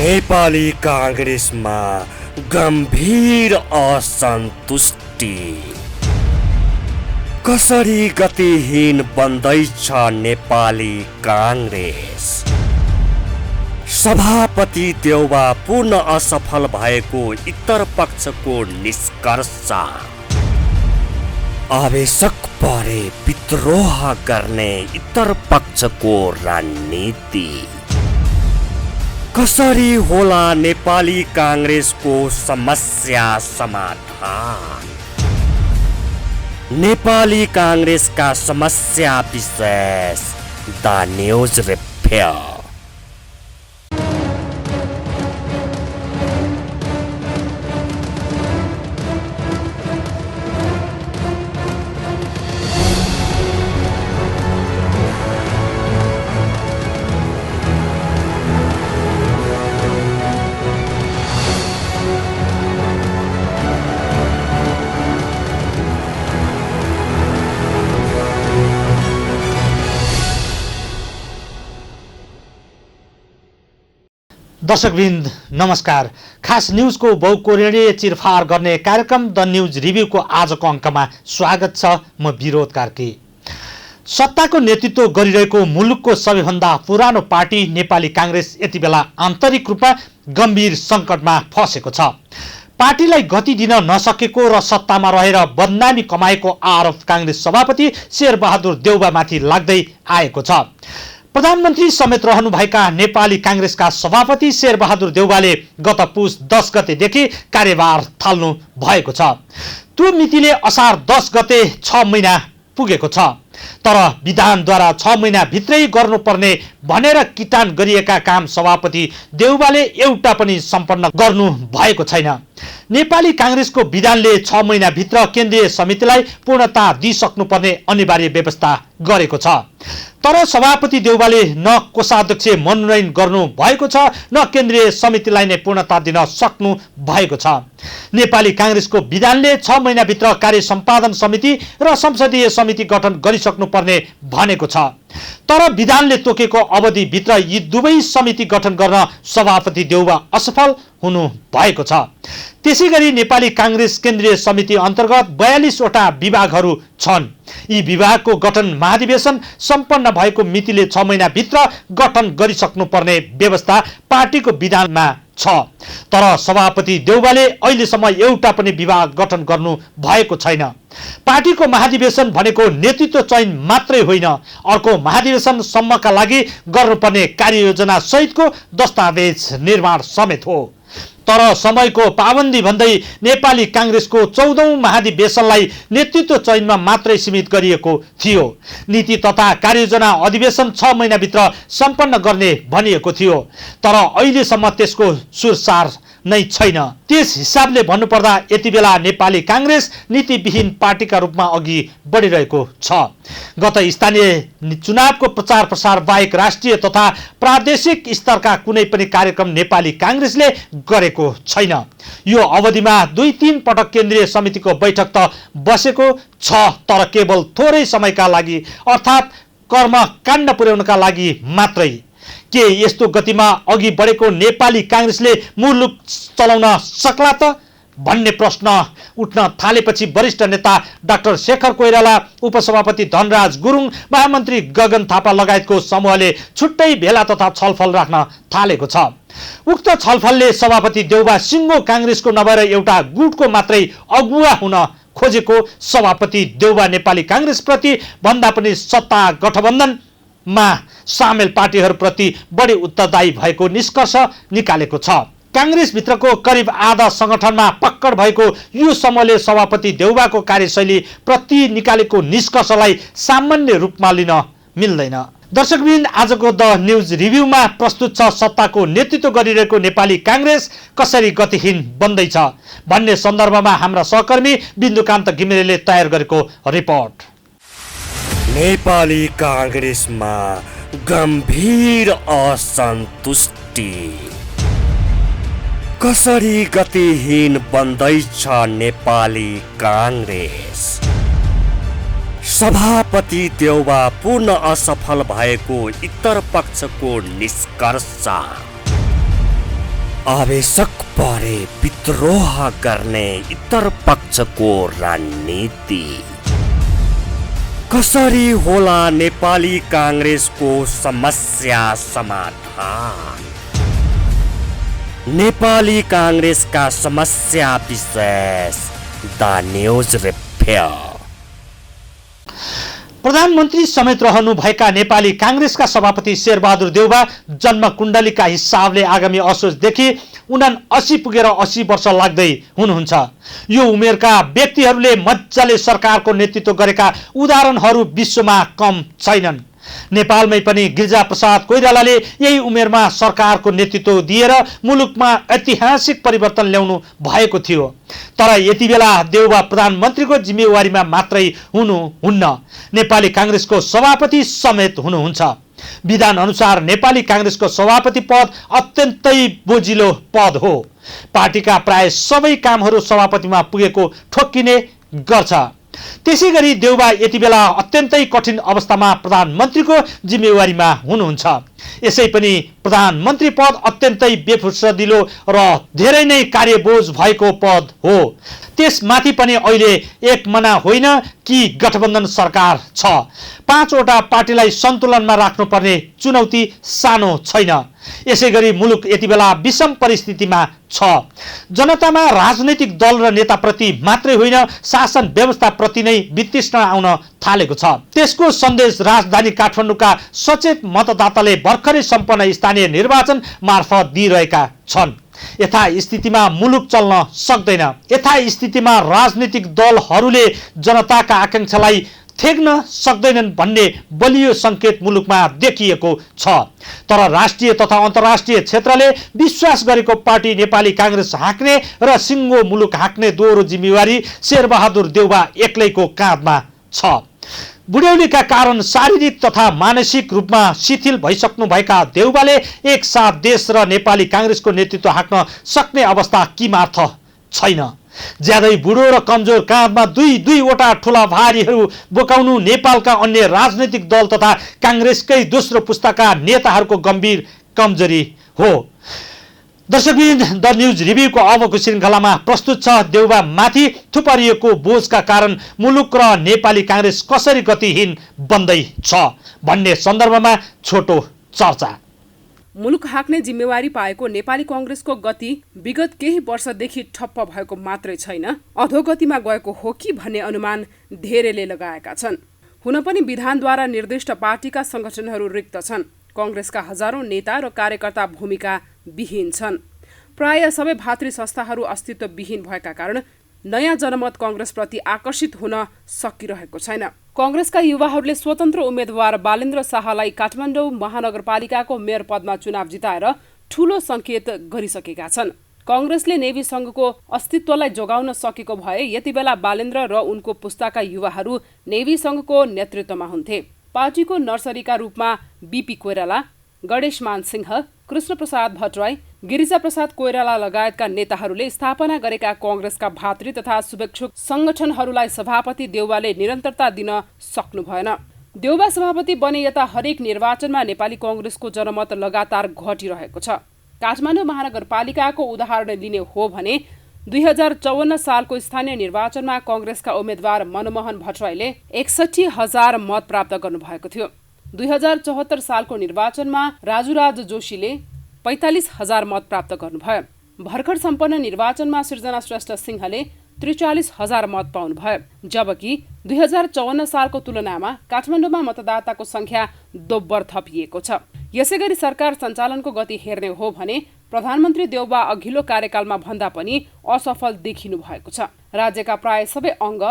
नेपाली कांग्रेसमा गम्भीर असन्तुष्टि। कसरी गतिहीन बन्दैछ नेपाली कांग्रेस। सभापति देउबा पूर्ण असफल भएको इतर पक्षको निष्कर्ष। आवश्यक परे विद्रोह गर्ने इतर पक्षको रणनीति। कसरी होला नेपाली कांग्रेसको समस्या समाधान। नेपाली कांग्रेसका समस्या विशेष द न्यूज रिव्यू। दर्शकवृन्द नमस्कार। खास न्युजको बहुकोणीय चिरफार गर्ने कार्यक्रम द न्युज रिभ्यूको आजको अङ्कमा स्वागत छ। म विरोध कार्की। सत्ताको नेतृत्व गरिरहेको मुलुकको सबैभन्दा पुरानो पार्टी नेपाली कांग्रेस यति बेला आन्तरिक रूपमा गम्भीर सङ्कटमा फँसेको छ। पार्टीलाई गति दिन नसकेको र सत्तामा रहेर बदनामी कमाएको आरोप कांग्रेस सभापति शेरबहादुर देउबामाथि लाग्दै आएको छ। प्रधानमन्त्री समेत रहनुभएका नेपाली कांग्रेसका सभापति शेरबहादुर देउबाले गत पुस 10 गतेदेखि कार्यभार थाल्नु भएको छ। त्यो मितिले असार 10 गते 6 महिना पुगेको छ। तर विधानद्वारा 6 महिना भित्रै गर्नुपर्ने भनेर किटान गरिएका काम सभापति देउबाले एउटा पनि सम्पन्न गर्नु भएको छैन। नेपाली कांग्रेसको विधानले 6 महिना भित्र केन्द्रीय समितिलाई पूर्णता दिइसक्नुपर्ने अनिवार्य व्यवस्था गरेको छ। तर सभापति देउबाले न कोषाध्यक्ष मनोनयन गर्नु भएको छ न केन्द्रीय समितिलाई नै पूर्णता दिन सक्नु भएको छ। नेपाली कांग्रेसको विधानले 6 महिनाभित्र कार्य सम्पादन समिति र संसदीय समिति गठन गरिसक्नुपर्ने भनेको छ। तर विधानले तोकेको अवधिभित्र यी दुवै समिति गठन गर्न सभापति देउबा असफल हुनु भएको छ। त्यसैगरी नेपाली कांग्रेस केन्द्रीय समिति अन्तर्गत 42 वटा विभागहरू छन्। यी विभागको गठन महाधिवेशन सम्पन्न भएको मितिले 6 महिनाभित्र गठन गरिसक्नुपर्ने व्यवस्था पार्टीको विधानमा छ। तर सभापति देउबाले अहिलेसम्म एउटा पनि विभाग गठन गर्नु भएको छैन। पार्टीको महाधिवेशन भनेको नेतृत्व चयन मात्रै होइन, अर्को महाधिवेशन सम्मका लागि गर्नुपर्ने कार्ययोजना सहितको दस्तावेज निर्माण समेत हो। तर समयको पाबन्दी भन्दै नेपाली कांग्रेसको 14औं महाधिवेशनलाई नेतृत्व चयनमा मात्रै सीमित गरिएको थियो। नीति तथा कार्ययोजना अधिवेशन 6 महिनाभित्र सम्पन्न गर्ने भनिएको थियो। तर अहिलेसम्म त्यसको सुरसार नै छैन। त्यस हिसाबले भन्नुपर्दा यति बेला नेपाली कांग्रेस नीतिविहीन पार्टीका रूपमा अघि बढिरहेको छ। गत स्थानीय चुनावको प्रचार प्रसार बाहेक राष्ट्रिय तथा प्रादेशिक स्तरका कुनै पनि कार्यक्रम नेपाली कांग्रेसले गरेको छैन। यो अवधिमा 2-3 पटक केन्द्रीय समितिको बैठक त बसेको छ, तर केवल थोरै समयका लागि, अर्थात् कर्मकाण्ड पुर्याउनका लागि मात्रै। के यस्तो गतिमा अघि बढेको नेपाली कांग्रेसले मुलुक चलाउन सक्ला त भन्ने प्रश्न उठ्न थालेपछि वरिष्ठ नेता डाक्टर शेखर कोइराला, उपसभापति धनराज गुरुङ, महामन्त्री गगन थापा लगायतको समूहले छुट्टै भेला तथा छलफल राख्न थालेको छ। उक्त छलफलले सभापति देउबा सिङ्गो कांग्रेसको नभएर एउटा गुटको मात्रै अगुवा हुन खोजेको सभापति देउबा नेपाली कांग्रेस प्रति भन्दा पनि सत्ता गठबन्धनमा सामेल पार्टीहरूप्रति बढी उत्तरदायी भएको निष्कर्ष निकालेको छ। कांग्रेस भित्रको करिब आधा संगठनमा पक्कड भएको यो समूहले सभापति देउबाको कार्यशैली प्रति निकालेको निष्कर्षलाई सामान्य रूपमा लिन मिल्दैन। दर्शकवृन्द, आजको द न्युज रिभ्यूमा प्रस्तुत छ सत्ताको नेतृत्व गरिरहेको नेपाली कांग्रेस कसरी गतिहीन बन्दैछ भन्ने सन्दर्भमा हाम्रा सहकर्मी बिन्दुकान्त घिमिरेले तयार गरेको रिपोर्ट। नेपाली कांग्रेसमा गम्भीर असन्तुष्टि। कसरी गतिहीन बन्दैछ नेपाली कांग्रेस। सभापति देउबा पूर्ण असफल भएको इतर पक्षको निष्कर्ष। आवेशक परे विद्रोह गर्ने इतर पक्षको रणनीति। कसरी होला नेपाली कांग्रेसको समस्या समाधान? नेपाली कांग्रेसका समस्या विशेष द न्यूज रिव्यू। प्रधानमन्त्री समेत रहनुभएका नेपाली कांग्रेसका सभापति शेरबहादुर देउबा जन्म कुण्डलीका हिसाबले आगामी असोजदेखि 79 पुगेर 80 वर्ष लाग्दै हुनुहुन्छ। यो उमेरका व्यक्तिहरूले मजाले सरकारको नेतृत्व गरेका उदाहरणहरू विश्वमा कम छैनन्। नेपालमै पनि गिरिजाप्रसाद कोइरालाले यही उमेरमा सरकारको नेतृत्व दिएर मुलुकमा ऐतिहासिक परिवर्तन ल्याउनु भएको थियो। तर यति बेला देउबा प्रधानमन्त्रीको जिम्मेवारीमा मात्रै हुनुहुन्न, नेपाली कांग्रेसको सभापति समेत हुनुहुन्छ। विधान अनुसार नेपाली कांग्रेसको सभापति पद अत्यन्तै बोजिलो पद हो। पार्टीका प्राय सबै कामहरू सभापतिमा पुगेको ठोक्किने गर्छ। त्यसैगरी देउबा यति बेला अत्यन्तै कठिन अवस्थामा प्रधानमन्त्रीको जिम्मेवारीमा हुनुहुन्छ। यसै पनि प्रधानमन्त्री पद अत्यन्तै बेफुर्सदिलो र धेरै नै कार्यबोझ भएको पद हो। त्यसमाथि पनि अहिले एक मना होइन कि गठबन्धन सरकार छ। 5 वटा पार्टीलाई सन्तुलनमा राख्नुपर्ने चुनौती सानो छैन। यसैगरी मुलुक यति बेला विषम परिस्थितिमा छ। जनतामा राजनैतिक दल र नेताप्रति मात्रै होइन, शासन व्यवस्थाप्रति नै वितृष्णा आउन थालेको छ। त्यसको सन्देश राजधानी काठमाडौँका सचेत मतदाताले भर्खरै सम्पन्न स्थानीय निर्वाचन मार्फत दिइरहेका छन्। यथा स्थितिमा मुलुक चल्न सक्दैन। यथा स्थितिमा राजनीतिक दलहरूले जनताका आकांक्षालाई थेग्न सक्दैनन् भन्ने बलियो संकेत मुलुकमा देखिएको छ। तर राष्ट्रिय तथा अन्तर्राष्ट्रिय क्षेत्रले विश्वास गरेको पार्टी नेपाली कांग्रेस हाँक्ने र सिङ्गो मुलुक हाँक्ने दोहोरो जिम्मेवारी शेरबहादुर देउबा एक्लैको काँधमा छ। बुढ्यौलीका कारण शारीरिक तथा मानसिक रूपमा शिथिल भइसक्नु भएका देउबाले एक साथ देश र नेपाली कांग्रेसको नेतृत्व हाँक्न सक्ने अवस्था किमार्थ छैन। ज्यादै बुढो र कमजोर काँधमा दुई वटा ठुला भारीहरू बोकाउनु नेपालका अन्य राजनैतिक दल तथा कांग्रेसकै दोस्रो पुस्ताका नेताहरूको गम्भीर कमजोरी हो। दर्शकबिन, द न्यूज रिभ्यूको अबको श्रृङ्खलामा प्रस्तुत छ देउबा माथि थुपारिएको बोझका कारण मुलुक र नेपाली कांग्रेस कसरी गतिहीन बन्दै छ भन्ने सन्दर्भमा छोटो चर्चा। मुलुक हाँक्ने जिम्मेवारी पाएको नेपाली कांग्रेसको गति विगत केही वर्षदेखि ठप्प भएको मात्रै छैन, अधोगतिमा गएको हो कि भन्ने अनुमान धेरैले लगाएका छन्। हुन पनि विधानद्वारा निर्दिष्ट पार्टीका संगठनहरू रिक्त छन्। कांग्रेसका हजारौं नेता र कार्यकर्ता भूमिका विहीन छन्। प्राय सबै भातृ संस्थाहरू अस्तित्वविहीन भएका कारण नयाँ जनमत कांग्रेसप्रति आकर्षित हुन सकिरहेको छैन। कांग्रेसका युवाहरूले स्वतन्त्र उम्मेद्वार बालेन्द्र शाहलाई काठमाडौँ महानगरपालिकाको मेयर पदमा चुनाव जिताएर ठूलो संकेत गरिसकेका छन्। कांग्रेसले नेवी संघको अस्तित्वलाई जोगाउन सकेको भए यति बेला बालेन्द्र र उनको पुस्ताका युवाहरू नेवी संघको नेतृत्वमा हुन्थे। पार्टीको नर्सरीका रूपमा बीपी कोइराला, गणेशमान सिंह, कृष्णप्रसाद भट्टराई, गिरिजाप्रसाद कोइराला लगायतका नेताहरूले स्थापना गरेका कांग्रेसका भातृ तथा शुभेच्छुक संगठनहरूलाई सभापति देउबाले निरन्तरता दिन सक्नु भएन। देउबा सभापति बने यता हरेक निर्वाचनमा नेपाली कांग्रेसको जनमत लगातार घटिरहेको छ। काठमाडौँ महानगरपालिकाको उदाहरण लिने हो भने 2054 सालको स्थानीय निर्वाचनमा कांग्रेसका उम्मेद्वार मनमोहन भट्टराईले 61,000 मत प्राप्त गर्नुभएको थियो। 2074 सालको निर्वाचनमा राजुराज जोशीले 45,000 मत प्राप्त गर्नुभयो। भर्खर सम्पन्न निर्वाचनमा सृजना श्रेष्ठ सिंहले 43,000 मत पाउनुभयो। जबकि 2054 सालको तुलनामा काठमाडौँमा मतदाताको संख्या दोब्बर थपिएको छ। यसैगरी सरकार सञ्चालनको गति हेर्ने हो भने प्रधानमन्त्री देउबा अघिल्लो कार्यकालमा भन्दा पनि असफल देखिनु भएको छ। राज्यका प्राय सबै अङ्ग,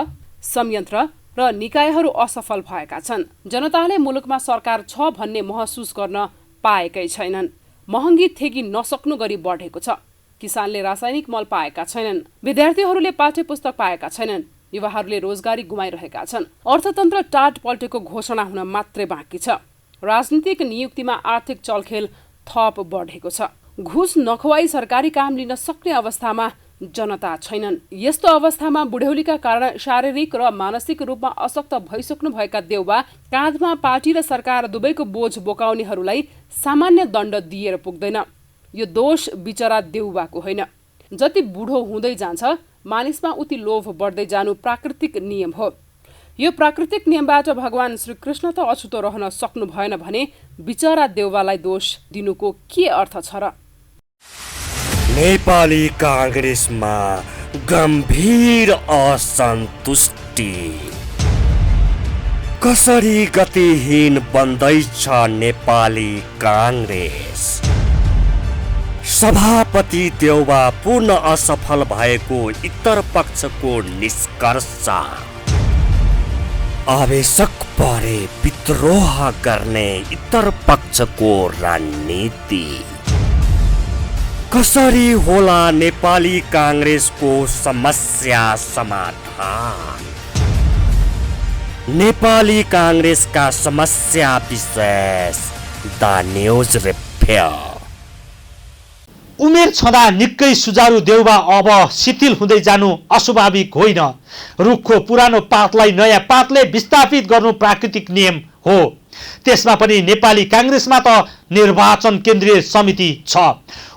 संयन्त्र र निकायहरू असफल भएका छन्। जनताले मुलुकमा सरकार छ भन्ने महसुस गर्न पाएकै छैनन्। महँगी थेगी नसक्नु गरी बढेको छ। किसानले रासायनिक मल पाएका छैनन्। विद्यार्थीहरूले पाठ्य पुस्तक पाएका छैनन्। युवाहरूले रोजगारी गुमाइरहेका छन्। अर्थतन्त्र टाट पल्टेको घोषणा हुन मात्रै बाँकी छ। राजनीतिक नियुक्तिमा आर्थिक चलखेल थप बढेको छ। घुस नखुवाई सरकारी काम लिन सक्ने अवस्थामा जनता छैनन्। यस्तो अवस्थामा बुढ्यौलीका कारण शारीरिक र मानसिक रूपमा अशक्त भइसक्नु भएका देउबा काँधमा पार्टी र सरकार दुवैको बोझ बोकाउनेहरूलाई सामान्य दण्ड दिएर पुग्दैन। यो दोष बिचरा देउबाको होइन। जति बुढो हुँदै जान्छ मानिसमा उति लोभ बढ्दै जानु प्राकृतिक नियम हो। यो प्राकृतिक नियमबाट भगवान श्रीकृष्ण त अछुतो रहन सक्नु भएन भने बिचरा देउबालाई दोष दिनुको के अर्थ छ र? नेपाली काङ्ग्रेसमा गम्भीर असन्तुष्टि। कसरी गतिहीन बन्दैछ नेपाली काङ्ग्रेस। सभापति देउबा पूर्ण असफल भएको उत्तर पक्षको निष्कर्ष। आवश्यक परे विद्रोह गर्ने उत्तर पक्षको रणनीति। कसरी होला नेपाली काङ्ग्रेसको समस्या समाधान। नेपाली काङ्ग्रेसका समस्या विशेष द न्युज रिभ्यू। उमेर छँदा निकै सुचारू देउबा अब शिथिल हुँदै जानु अस्वाभाविक होइन। रुखको पुरानो पातलाई नयाँ पातले विस्थापित गर्नु प्राकृतिक नियम हो। त्यसमा पनि नेपाली काङ्ग्रेसमा त निर्वाचन केन्द्रीय समिति छ।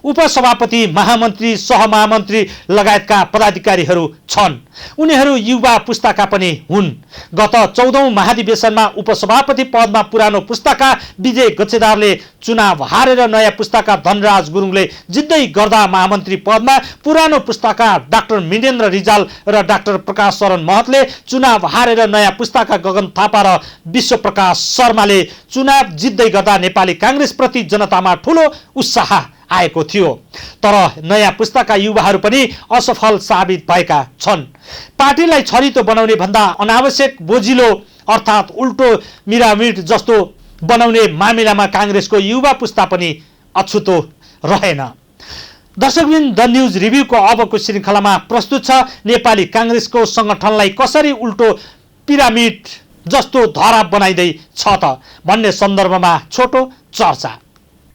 उपसभापति, महामन्त्री, सहमहामन्त्री लगायतका पदाधिकारीहरू छन्। उनीहरू युवा पुस्ताका पनि हुन्। गत 14औं महाधिवेशनमा उपसभापति पदमा पुरानो पुस्ताका विजय गच्छेदारले चुनाव हारेर नयाँ पुस्ताका धनराज गुरुङले जित्दै गर्दा महामन्त्री पदमा पुरानो पुस्ताका डाक्टर मिनेन्द्र रिजाल र डाक्टर प्रकाश शरण महतले चुनाव हारेर नयाँ पुस्ताका गगन थापा र विश्वप्रकाश शर्माले चुनाव जित्दै गर्दा नेपाली काङ्ग्रेस प्रति जनतामा ठूलो उत्साह आएको थियो। तर नयाँ पुस्ताका युवाहरू पनि असफल साबित भएका छन्। पार्टीलाई छरितो बनाउने भन्दा अनावश्यक बोझिलो अर्थात् उल्टो मिरामिड जस्तो बनाउने मामिलामा काङ्ग्रेसको युवा पुस्ता पनि अछुतो रहेन। दर्शकबिन, द न्युज रिभ्यूको अबको श्रृङ्खलामा प्रस्तुत छ नेपाली काङ्ग्रेसको सङ्गठनलाई कसरी उल्टो पिरामिड जस्तो धरा बनाइँदै छ त भन्ने सन्दर्भमा छोटो चर्चा।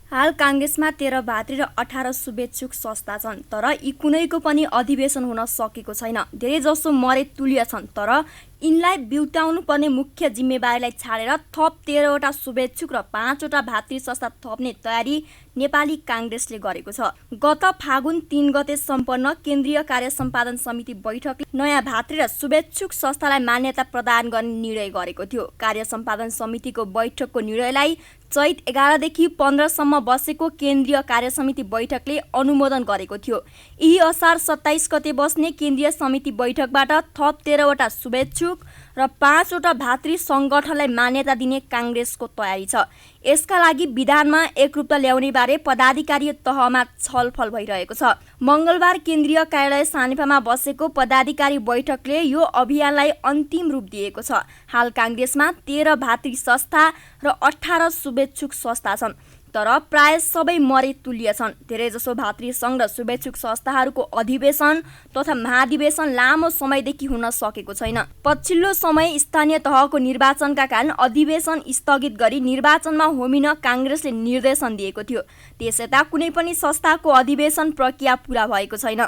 हाल काङ्ग्रेसमा 13 भातृ र 18 शुभेच्छुक संस्था छन्, तर यी कुनैको पनि अधिवेशन हुन सकेको छैन। धेरै जसो मरे तुल्य छन्, तर यिनलाई बिउताउनु पर्ने मुख्य जिम्मेवारीलाई छाडेर थप 13 वटा शुभेच्छुक र 5 वटा भातृ संस्था थप्ने तयारी नेपाली काङ्ग्रेसले गरेको छ। गत फागुन 3 गते सम्पन्न केन्द्रीय कार्य सम्पादन समिति बैठकले नयाँ भातृ र शुभेच्छुक संस्थालाई मान्यता प्रदान गर्ने निर्णय गरेको थियो। कार्य सम्पादन समितिको बैठकको निर्णयलाई चैत 11 देखि 15 सम्म बसेको केन्द्रीय कार्य समिति बैठकले अनुमोदन गरेको थियो। यही असार 27 गते बस्ने केन्द्रीय समिति बैठकबाट थप 13 वटा शुभेच्छुक र 5 वटा भातृ संगठनलाई मान्यता दिने काङ्ग्रेसको तयारी छ। यसका लागि विधानमा एकरूपता ल्याउने बारे पदाधिकारी तहमा छलफल भइरहेको छ। मङ्गलबार केन्द्रीय कार्यालय सानेपामा बसेको पदाधिकारी बैठकले यो अभियानलाई अन्तिम रूप दिएको छ। हाल काङ्ग्रेसमा 13 भातृ संस्था र 18 शुभेच्छुक संस्था छन्, तर प्राय सबै मरे तुल्य छन्। धेरैजसो भातृ सङ्घ र शुभेच्छुक संस्थाहरूको अधिवेशन तथा महाधिवेशन लामो समयदेखि हुन सकेको छैन। पछिल्लो समय स्थानीय तहको निर्वाचनका कारण अधिवेशन स्थगित गरी निर्वाचनमा होमिन काङ्ग्रेसले निर्देशन दिएको थियो। त्यसयता कुनै पनि संस्थाको अधिवेशन प्रक्रिया पूरा भएको छैन।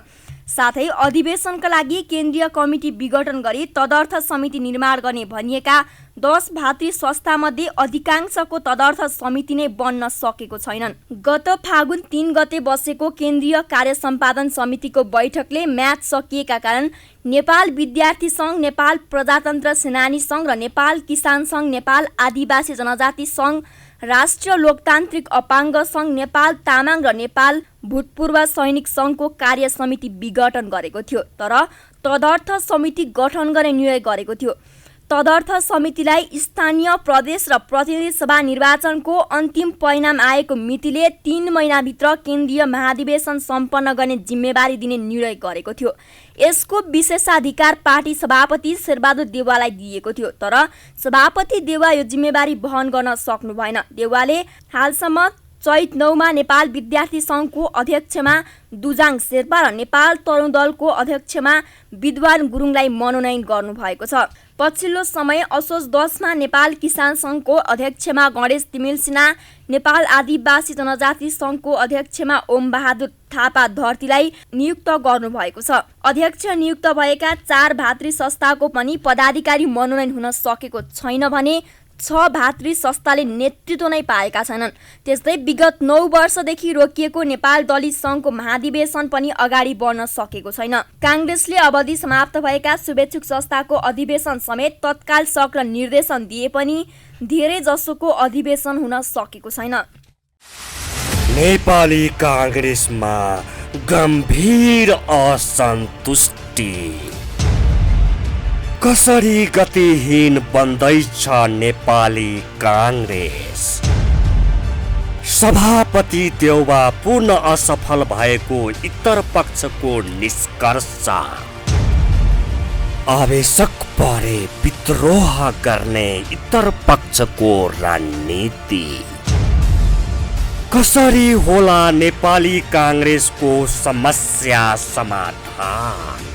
साथै अधिवेशनका लागि केन्द्रीय कमिटी विघटन गरी तदर्थ समिति निर्माण गर्ने भनिएका 10 भातृ संस्थामध्ये अधिकांशको तदर्थ समिति नै बन्न सकेको छैनन्। गत फागुन 3 गते बसेको केन्द्रीय कार्य सम्पादन समितिको बैठकले म्याच सकिएका कारण नेपाल विद्यार्थी सङ्घ, नेपाल प्रजातन्त्र सेनानी सङ्घ र नेपाल किसान सङ्घ, नेपाल आदिवासी जनजाति सङ्घ, राष्ट्रिय लोकतान्त्रिक अपाङ्ग सङ्घ, नेपाल तामाङ र नेपाल भूतपूर्व सैनिक सङ्घको कार्य समिति विघटन गरेको थियो, तर तदर्थ समिति गठन गर्ने निर्णय गरेको थियो। तदर्थ समितिलाई स्थानीय, प्रदेश र प्रतिनिधि सभा निर्वाचनको अन्तिम परिणाम आएको मितिले 3 महिनाभित्र केन्द्रीय महाधिवेशन सम्पन्न गर्ने जिम्मेवारी दिने निर्णय गरेको थियो। यसको विशेषाधिकार पार्टी सभापति शेरबहादुर देउवालाई दिएको थियो, तर सभापति देउवा यो जिम्मेवारी वहन गर्न सक्नु भएन। देउवाले हालसम्म चैत 9 मा नेपाल विद्यार्थी सङ्घको अध्यक्षमा दुजाङ शेर्पा र नेपाल तरुण दलको अध्यक्षमा विद्वान गुरुङलाई मनोनयन गर्नुभएको छ। पछिल्लो समय असोज 10 मा नेपाल किसान सङ्घको अध्यक्षमा गणेश तिमिल सिन्हा, नेपाल आदिवासी जनजाति सङ्घको अध्यक्षमा ओम बहादुर थापा धरतीलाई नियुक्त गर्नुभएको छ। अध्यक्ष नियुक्त भएका 4 भातृ संस्थाको पनि पदाधिकारी मनोनयन हुन सकेको छैन भने 6 भातृ संस्थाले नेतृत्व नै पाएका छैनन्। त्यस्तै विगत 9 वर्षदेखि रोकिएको नेपाल दलित सङ्घको महाधिवेशन पनि अगाडि बढ्न सकेको छैन। काङ्ग्रेसले अवधि समाप्त भएका शुभेच्छुक संस्थाको अधिवेशन समेत तत्काल सक्र निर्देशन दिए पनि धेरै जसोको अधिवेशन हुन सकेको छैन। नेपाली काङ्ग्रेसमा गम्भीर असन्तुष्टि। कसरी गतिहीन बन्दैछ नेपाली काङ्ग्रेस। सभापति देउबा पूर्ण असफल भएको इतर पक्षको निष्कर्ष। आवश्यक परे विद्रोह गर्ने इतर पक्षको रणनीति। कसरी होला नेपाली काङ्ग्रेसको समस्या समाधान।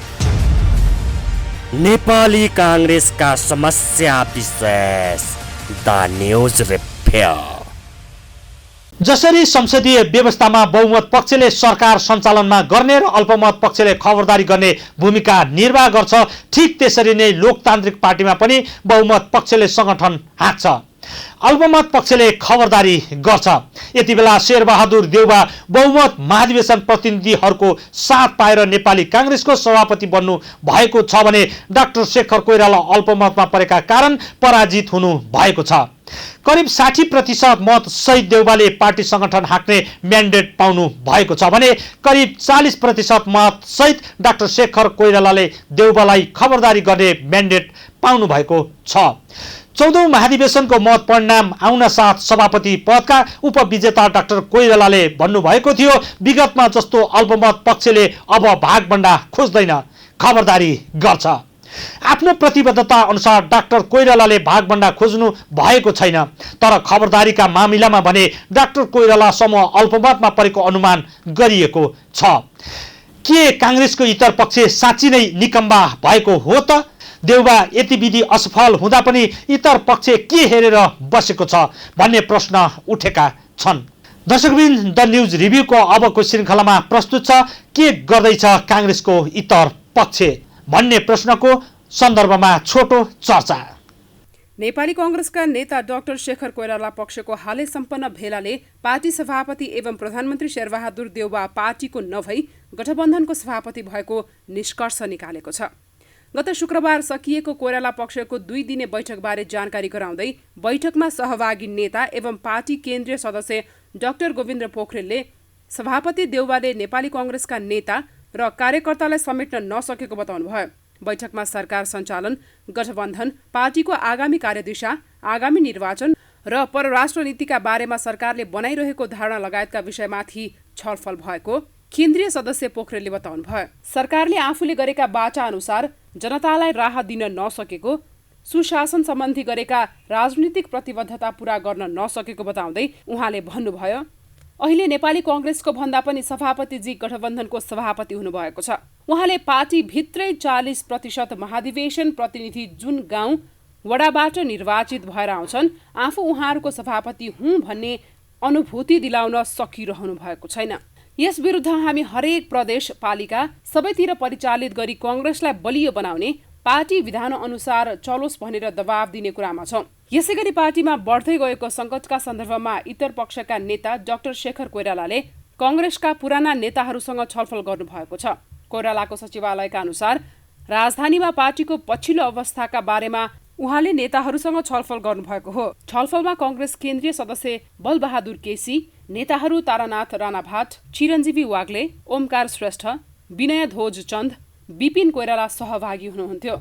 नेपाली काङ्ग्रेसका समस्या विशेष द न्युज रिभ्यू। जसरी संसदीय व्यवस्थामा बहुमत पक्षले सरकार सञ्चालनमा गर्ने र अल्पमत पक्षले खबरदारी गर्ने भूमिका निर्वाह गर्छ, ठीक त्यसरी नै लोकतान्त्रिक पार्टीमा पनि बहुमत पक्षले सङ्गठन हाँक्छ, अल्पमत पक्षले खबरदारी गर्छ। यति बेला शेरबहादुर देउबा बहुमत महाधिवेशन प्रतिनिधिहरूको साथ पाएर नेपाली काङ्ग्रेसको सभापति बन्नु भएको छ भने डाक्टर शेखर कोइराला अल्पमतमा परेका कारण पराजित हुनु भएको छ। करिब 60% मत सहित देउबाले पार्टी सङ्गठन हाँक्ने म्यान्डेट पाउनु भएको छ भने करिब 40% मत सहित डाक्टर शेखर कोइरालाले देउबालाई खबरदारी गर्ने म्यान्डेट पाउनु भएको छ। 14औं महाधिवेशनको मत परिणाम आउन साथ सभापति पदका उपविजेता डाक्टर कोइरालाले भन्नुभएको थियो, विगतमा जस्तो अल्पमत पक्षले अब भागभण्डा खोज्दैन, खबरदारी गर्छ। आफ्नो प्रतिबद्धता अनुसार डाक्टर कोइरालाले भागभण्डा खोज्नु भएको छैन, तर खबरदारीका मामिलामा भने डाक्टर कोइराला समूह अल्पमतमा परेको अनुमान गरिएको छ। के काङ्ग्रेसको इतर पक्ष साँच्चै नै निकम्बा भएको हो त? देउबा यति विधि असफल हुँदा पनि इतर पक्ष के हेरेर बसेको छ भन्ने प्रश्न उठेका छन्। दर्शकवृन्द, द न्युज रिभ्यूको अबको श्रृङ्खलामा प्रस्तुत छ के गर्दैछ काङ्ग्रेसको इतर पक्ष भन्ने प्रश्नको सन्दर्भमा छोटो चर्चा। नेपाली काङ्ग्रेसका नेता डाक्टर शेखर कोइराला पक्षको हालै सम्पन्न भेलाले पार्टी सभापति एवं प्रधानमन्त्री शेरबहादुर देउबा पार्टीको नभई गठबन्धनको सभापति भएको निष्कर्ष निकालेको छ। गत शुक्रबार सकिएको कोइराला पक्षको 2 दिने बैठकबारे जानकारी गराउँदै बैठकमा सहभागी नेता एवं पार्टी केन्द्रीय सदस्य डाक्टर गोविन्द पोखरेलले सभापति देउबाले नेपाली काङ्ग्रेसका नेता र कार्यकर्तालाई समेट्न नसकेको बताउनुभयो। बैठकमा सरकार सञ्चालन, गठबन्धन, पार्टीको आगामी कार्यदिशा, आगामी निर्वाचन र परराष्ट्र नीतिका बारेमा सरकारले बनाइरहेको धारणा लगायतका विषयमाथि छलफल भएको केन्द्रीय सदस्य पोखरेलले बताउनुभयो। सरकारले आफूले गरेका बाचा अनुसार जनतालाई राहत दिन नसकेको, सुशासन सम्बन्धी गरेका राजनीतिक प्रतिबद्धता पूरा गर्न नसकेको बताउँदै उहाँले भन्नुभयो, अहिले नेपाली काङ्ग्रेसको भन्दा पनि सभापतिजी गठबन्धनको सभापति हुनुभएको छ। उहाँले पार्टी भित्रै 40% महाधिवेशन प्रतिनिधि जुन गाउँ वडाबाट निर्वाचित भएर आउँछन्, आफू उहाँहरूको सभापति हुँ भन्ने अनुभूति दिलाउन सकिरहनु भएको छैन। यस विरुद्ध हामी हरेक प्रदेश पालिका सबैतिर परिचालित गरी काङ्ग्रेसलाई बलियो बनाउने, पार्टी विधान अनुसार चलोस् भनेर दबाब दिने कुरामा छौं। यसैगरी पार्टीमा बढ्दै गएको संकटका सन्दर्भमा इतर पक्षका नेता डाक्टर शेखर कोइरालाले काङ्ग्रेसका पुराना नेताहरूसँग छलफल गर्नुभएको छ। कोइरालाको सचिवालयका अनुसार राजधानीमा पार्टीको पछिल्लो अवस्थाका बारेमा उहाँले नेताहरूसँग छलफल गर्नुभएको हो। छलफलमा काङ्ग्रेस केन्द्रीय सदस्य बलबहादुर केसी, नेताहरू तारानाथ राणाभाट, चिरञ्जीवी वाग्ले, ओमकार श्रेष्ठ, विनय ध्वज चन्द, विपिन कोइराला सहभागी हुनुहुन्थ्यो।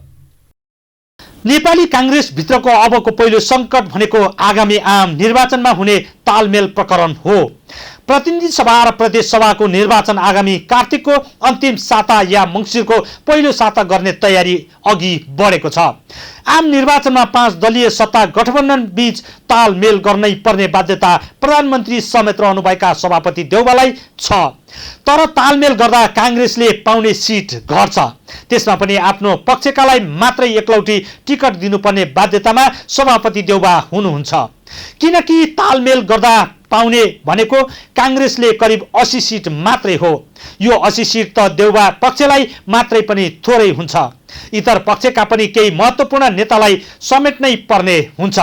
नेपाली काङ्ग्रेस भित्रको अबको पहिलो संकट भनेको आगामी आम निर्वाचनमा हुने तालमेल प्रकरण हो। प्रतिनिधि सभा र प्रदेश सभाको निर्वाचन आगामी कार्तिकको अन्तिम साता या मङ्सिरको पहिलो साता गर्ने तयारी अघि बढेको छ। आम निर्वाचनमा 5 दलीय सत्ता गठबन्धन बीच तालमेल गर्नै पर्ने बाध्यता प्रधानमन्त्री समेत रहनुभएका सभापति देउबालाई छ। तर तालमेल गर्दा काङ्ग्रेसले पाउने सिट घट्छ। त्यसमा पनि आफ्नो पक्षकालाई मात्रै एकलौटी टिकट दिनुपर्ने बाध्यतामा सभापति देउबा हुनुहुन्छ। किनकि तालमेल गर्दा पाउने भनेको काङ्ग्रेसले करिब 80 सिट मात्रै हो। यो 80 सिट त देउबा पक्षलाई मात्रै पनि थोरै हुन्छ। इतर पक्षका पनि केही महत्त्वपूर्ण नेतालाई समेट्नै पर्ने हुन्छ।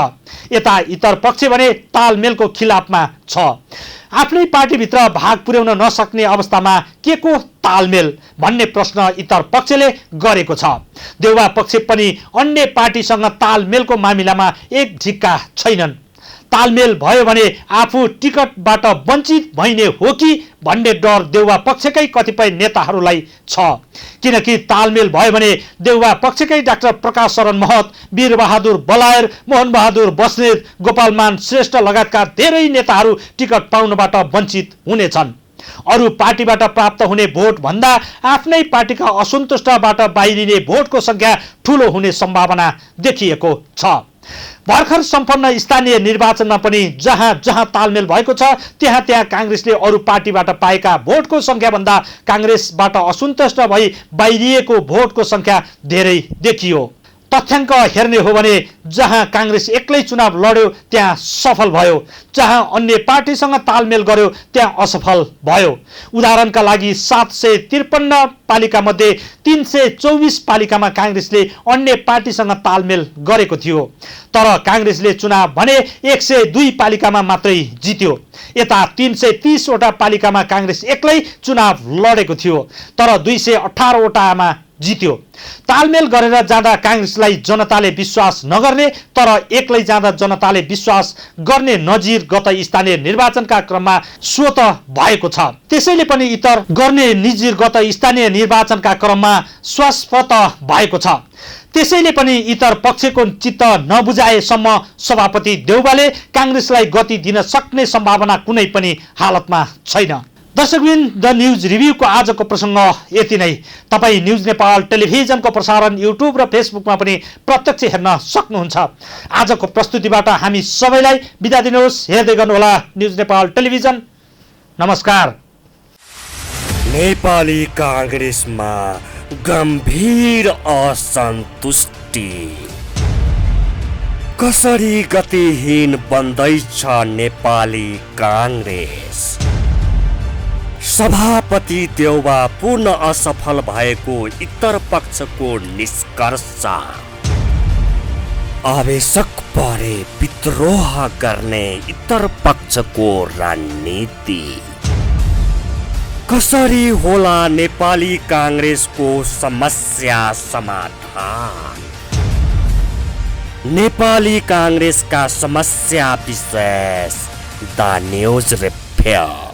यता इतर पक्ष भने तालमेलको खिलाफमा छ। आफ्नै पार्टीभित्र भाग पुर्याउन नसक्ने अवस्थामा के को तालमेल भन्ने प्रश्न इतर पक्षले गरेको छ। देउवा पक्ष पनि अन्य पार्टीसँग तालमेलको मामिलामा एक झिक्का छैनन्। तालमेल भयो भने आफू टिकटबाट वञ्चित भइने हो कि भन्ने डर देउवा पक्षकै कतिपय नेताहरूलाई छ। किनकि तालमेल भयो भने देउवा पक्षकै डाक्टर प्रकाश शरण महत, वीरबहादुर बलायर, मोहनबहादुर बस्नेत, गोपालमान श्रेष्ठ लगायतका धेरै नेताहरू टिकट पाउनबाट वञ्चित हुनेछन्। अरू पार्टीबाट प्राप्त हुने भोट भन्दा आफ्नै पार्टीका असन्तुष्टबाट बाहिरिने भोटको संख्या ठूलो हुने सम्भावना देखिएको छ। भर्खर सम्पन्न स्थानीय निर्वाचनमा पनि जहाँ जहाँ तालमेल भएको छ त्यहाँ त्यहाँ काङ्ग्रेसले अरू पार्टीबाट पाएका भोटको संख्याभन्दा काङ्ग्रेसबाट असन्तुष्ट भई बाहिरिएको भोटको संख्या धेरै देखियो। तथ्याङ्क हेर्ने हो भने जहाँ काङ्ग्रेस एक्लै चुनाव लड्यो त्यहाँ सफल भयो, जहाँ अन्य पार्टीसँग तालमेल गर्यो त्यहाँ असफल भयो। उदाहरणका लागि 753 पालिका मध्ये 324 पालिकामा काङ्ग्रेसले अन्य पार्टीसँग तालमेल गरेको थियो, तर काङ्ग्रेसले चुनाव भने 102 पालिकामा मात्रै जित्यो। यता 330 वटा पालिकामा काङ्ग्रेस एक्लै चुनाव लडेको थियो, तर 218 वटामा जित्यो। तालमेल गरेर जाँदा काङ्ग्रेसलाई जनताले विश्वास नगर्ने तर एक्लै जाँदा जनताले विश्वास गर्ने नजिर गत स्थानीय निर्वाचनका क्रममा स्वत भएको छ। त्यसैले पनि इतर गर्ने नजिर गत स्थानीय निर्वाचनका क्रममा स्वास्पत भएको छ। त्यसैले पनि इतर पक्षको चित्त नबुझाएसम्म सभापति देउवाले काङ्ग्रेसलाई गति दिन सक्ने सम्भावना कुनै पनि हालतमा छैन। दर्शकबिन द न्युज रिभ्यूको आजको प्रसङ्ग यति नै। तपाईँ न्युज नेपाल टेलिभिजनको प्रसारण युट्युब र फेसबुकमा पनि प्रत्यक्ष हेर्न सक्नुहुन्छ। आजको प्रस्तुतिबाट हामी सबैलाई बिदा दिनुहोस्। हेर्दै गर्नुहोला न्युज नेपाल टेलिभिजन। नमस्कार। नेपाली काङ्ग्रेसमा गम्भीर असन्तुष्टि। कसरी गतिहीन बन्दैछ नेपाली काङ्ग्रेस। सभापति देउवा पूर्ण असफल भएको इतर पक्षको निष्कर्ष। आवेशक परे विद्रोह गर्ने इतर पक्षको रणनीति। कसरी होला नेपाली काङ्ग्रेसको समस्या समाधान। नेपाली काङ्ग्रेसका समस्या विशेष द न्युज रिभ्यू।